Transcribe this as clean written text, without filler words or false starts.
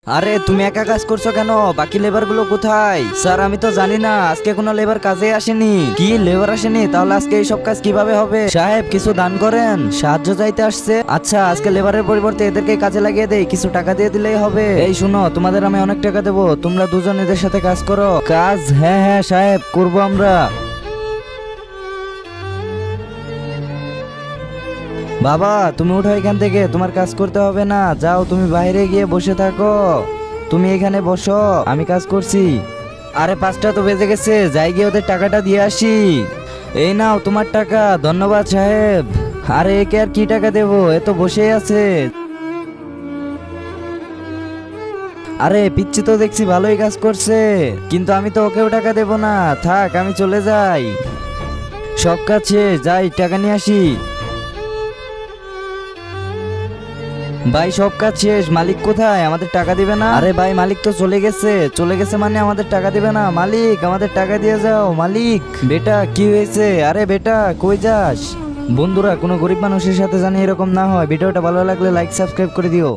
আরে তুমি একা কাজ করছো কেন? বাকি লেবার গুলো কোথায়? স্যার আমি তো জানি না, আজকে কোনো লেবার কাজে আসেনি। কি লেবার আসেনি? তাহলে আজকে এই সব কাজ কিভাবে হবে? সাহেব কিছু দান করেন, সাহায্য চাইতে আসছে। আচ্ছা আজকে লেবারের পরিবর্তে এদেরকে কাজে লাগিয়ে দেই, কিছু টাকা দিয়ে দিলেই হবে। এই শুনো, তোমাদের আমি অনেক টাকা দেবো, তোমরা দুজন এদের সাথে কাজ করো। কাজ? হ্যাঁ হ্যাঁ সাহেব, করবো আমরা। বাবা তুমি উঠো এখান থেকে, তোমার কাজ করতে হবে না, যাও তুমি বাইরে গিয়ে বসে থাকো। তুমি এখানে বসো, আমি কাজ করছি। আরে 5টা তো বেজে গেছে, যাই গিয়ে ওদের টাকাটা দিয়ে আসি। এই নাও তোমার টাকা। ধন্যবাদ সাহেব। আরে একে আর কি টাকা দেবো, এ তো বসেই আছে। আরে পিচ্ছি তো দেখছি ভালোই কাজ করছে, কিন্তু আমি তো ওকেও টাকা দেবো না। থাক আমি চলে যাই, সব কাজ শেষ, যাই টাকা নিয়ে আসি। ভাই সব কাজ শেষ, মালিক কোথায়? আমাদের টাকা দিবে না? আরে ভাই মালিক তো চলে গেছে। চলে গেছে মানে আমাদের টাকা দিবে না? মালিক আমাদের টাকা দিয়ে যাও মালিক। বেটা কি হয়েছে? আরে বেটা কই যাস? বন্ধুরা কোনো গরিব মানুষের সাথে জানি এরকম না হয়। ভিডিওটা ভালো লাগলে লাইক সাবস্ক্রাইব করে দিও।